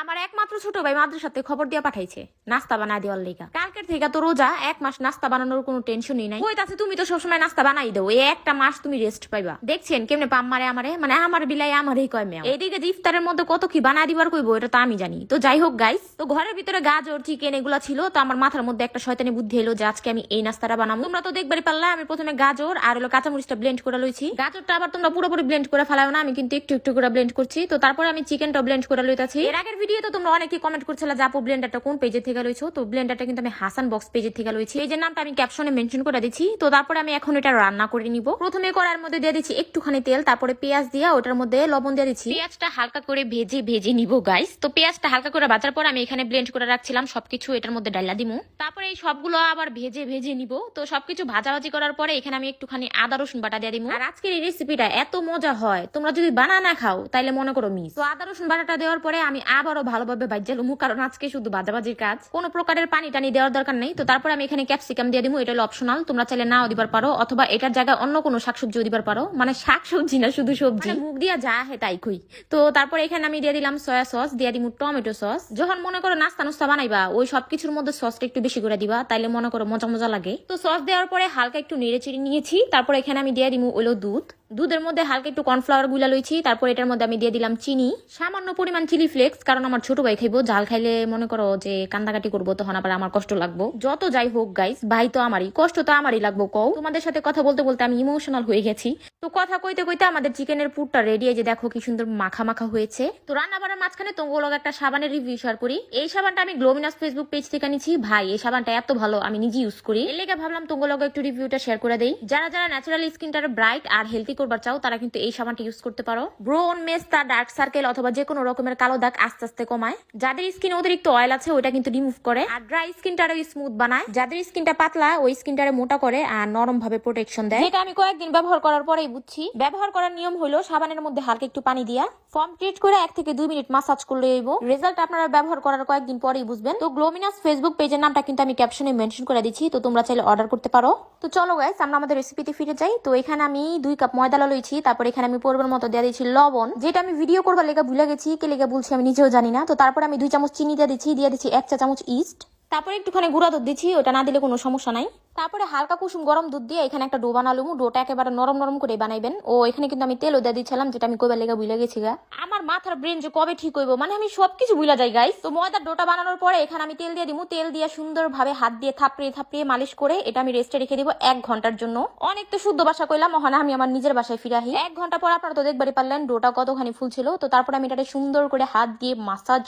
আমার একমাত্র ছোট ভাই মাদ্রাসাতে খবর দিয়া পাঠাইছে নাস্তা বানায় দেওয়ার লেগা। কালকের থেকে তো রোজা, এক মাস নাস্তা বানানোর কোনো টেনশনই নাই। কইতাছে তুমি তো সবসময় নাস্তা বানাই দাও, এই একটা মাস তুমি রেস্ট পাইবা। দেখছেন কেমনে পাম মারে আমারে, মানে আমার বিলাই আমারই কয় মেয়া। এইদিকে যে ইফতারের মধ্যে কত কি বানায় দিবার কইবো এটা তো আমি জানি। তো যাই হোক গাইস, তো ঘরের ভিতরে গাজর চিকেন এগুলা ছিল, তো আমার মাথার মধ্যে একটা শয়তানি বুদ্ধি এলো যে আজকে আমি এই নাস্তাটা বানাবো। তোমরা তো দেখবারই পারলা আমি প্রথমে গাজর আর হলো কাঁচামরিচটা ব্লেন্ড করে লইছি। গাজরটা আবার তোমরা পুরোপুরি ব্লেন্ড করে ফেলাও না, আমি কিন্তু একটু একটু করে ব্লেন্ড করছি। তো তারপরে আমি চিকেনটা ব্লেন্ড করে লইতাছি। এর আগের ভিডিও তো তোমরা অনেকেই কমেন্ট করছিল যে আপু ব্লেন্ডারটা কোন পেজে থেকে লইছো। তো ব্লেন্ডারটা কিন্তু আমি হাসান বক্স পেজে থেকে লইছি। পেজের নামটা আমি ক্যাপশনে মেনশন করে দিচ্ছি। তো তারপরে আমি এখন এটা রান্না করে নিব। প্রথমে কড়াইয়ের মধ্যে দিয়ে দিচ্ছি একটুখানি তেল, তারপরে পেঁয়াজ দিয়া ওটার মধ্যে লবণ দিয়ে দিচ্ছি। পেঁয়াজটা হালকা করে ভেজে ভেজে নিব গাইস। তো পেঁয়াজটা হালকা করে ভাজার পর আমি এখানে ব্লেন্ড করে রাখছিলাম সবকিছু এটার মধ্যে ডাইলা দিমু। তারপরে এই সবগুলো আবার ভেজে ভেজে নিব। তো সবকিছু ভাজাভাজি করার পরে এখানে আমি একটুখানি আদা রসুন বাটা দিয়ে দিমু। আর আজকের এই রেসিপিটা এত মজা হয়, তোমরা যদি বানানা খাও তাইলে মনে করো মিস। তো আদা রসুন বাটাটা দেওয়ার পরে আমি আবারও ভালোভাবে ভাজা লুমু, কারণ আজকে শুধু ভাজাভাজির কাজ, কোনো প্রকারের পানি টানি দেওয়ার দরকার নেই। তো তারপরে আমি এখানে ক্যাপসিকাম দিয়ে দিমু। এটা হলো অপশনাল, তোমরা চাইলে নাও দিবার পারো, অথবা এটার জায়গায় অন্য কোনো শাকসবজিও দিবার পারো। মানে শাকসবজি না, শুধু সবজি, মুখ দিয়া যা হে তাই কই। তো তারপরে এখানে আমি দিয়ে দিলাম সয়া সস, দিয়ে দিমু টমেটো সস। যখন মনে করো নাস্তা নুস্তা বানাইবা ওই সবকিছুর মধ্যে সসটা একটু বেশি করে দিবা, তাইলে মনে করো মজা মজা লাগে। তো সস দেওয়ার পরে হালকা একটু নেড়ে চেড়ে নিয়েছি। তারপর এখানে আমি দিয়ে দিমু ওইলো দুধ। দুধের মধ্যে হালকা একটু কর্নফ্লাওয়ার গুলা লইছি। তারপর এটার মধ্যে আমি দিয়ে দিলাম চিনি, সামান্য পরিমাণ চিলি ফ্লেক্স, কারণ আমার ছোট ভাই খাইবো, জাল খাইলে মনে করো যে কান্দাকাটি করবো, তখন আবার আমার কষ্ট লাগবো। যত যাই হোক গাইস, ভাই তো আমারই, কষ্ট তো আমারই লাগবো। কও, তোমাদের সাথে কথা বলতে বলতে আমি ইমোশনাল হয়ে গেছি। তো কথা কইতে কইতে আমাদের চিকেনের পুরটা রেডি, যে দেখো কি সুন্দর মাখা মাখা হয়েছে। তো রান্না বাড়ার মাঝখানে তোমাগুলো একটা সাবানের রিভিউ শেয়ার করি। এই সাবানটা আমি গ্লোমিনাস ফেসবুক পেজ থেকে নিচ্ছি। ভাই এই সাবানটা এত ভালো, আমি নিজে ইউজ করি। এর লেগে ভাবলাম তোমাগুলো একটু রিভিউটা শেয়ার করে দেই। যারা যারা ন্যাচারাল স্কিনটারে ব্রাইট আর হেলদি করবার চাও তারা কিন্তু এই সাবানটা ইউজ করতে পারো। ব্রোন, মেস্তা, ডার্ক সার্কেল অথবা যে কোনো রকমের কালো দাগ আস্তে আস্তে কমায়। যাদের স্কিনে অতিরিক্ত অয়েল আছে ওইটা কিন্তু রিমুভ করে, আর ড্রাই স্কিনটারে স্মুথ বানায়। যাদের স্কিনটা পাতলা ওই স্কিনটারে মোটা করে আর নরম ভাবে প্রোটেকশন দেয়। যেটা আমি কয়েকদিন ব্যবহার করার পরেই বুঝছি। ব্যবহার করার নিয়ম হলো সাবানের মধ্যে হালকা একটু পানি দিয়া ফর্ম ক্রিয়েট করে 1 থেকে 2 মিনিট মাসাজ করলে হইব। রেজাল্ট আপনারা ব্যবহার করার কয়েকদিন পরেই বুঝবেন। তো গ্লোমিনাস ফেসবুক পেজের নামটা কিন্তু আমি ক্যাপশনে মেনশন করে দিচ্ছি, তো তোমরা চাইলে অর্ডার করতে পারো। তো চলো গাইস, আমরা আমাদের রেসিপিতে ফিরে যাই। তো এখানে আমি 2 কাপ ময়দা লইছি। তারপর এখানে আমি পরিমাণ মতো দিয়ে দিচ্ছি লবণ, যেটা আমি ভিডিও করবার লেগে ভুলে গেছি, কে লেগে বলছি আমি নিজেও জানি না। তো তারপর আমি 2 চামচ চিনি দিয়ে দিচ্ছি 1 চা চামচ ইস্ট। তারপরে একটুখানি গুঁড়া দুধ দিচ্ছি, ওটা না দিলে কোনো সমস্যা নাই। তারপরে হালকা কুসুম গরম দুধ দিয়ে এখানে একটা ডো বানালুম। ডোটা একেবারে নরম নরম করে বানাইবেন। ও এখানে কিন্তু আমি তেলও দিয়ে দিচ্ছিলাম, যেটা আমি কইবার লেগে ভুলে গেছি গা। আমার মাথার ব্রেন যে কবে ঠিক হইব, মানে আমি সবকিছু ভুলে যাই গাইস। তো ময়দার ডোটা বানানোর পরে এখানে আমি তেল দিয়ে দিমু। তেল দিয়ে সুন্দরভাবে হাত দিয়ে থাপড়িয়ে থাপড়িয়ে মালিশ করে এটা আমি রেস্টে রেখে দিব 1 ঘন্টার জন্য। অনেক তো শুদ্ধ ভাষা কইলাম, ওখানে আমি আমার নিজের বাসায় ফিরে আহি। 1 ঘন্টা পর আপনারা তো দেখবারই পারলেন ডোটা কতখানি ফুল ছিল। তো তারপর আমি এটাকে সুন্দর করে হাত দিয়ে মাসাজ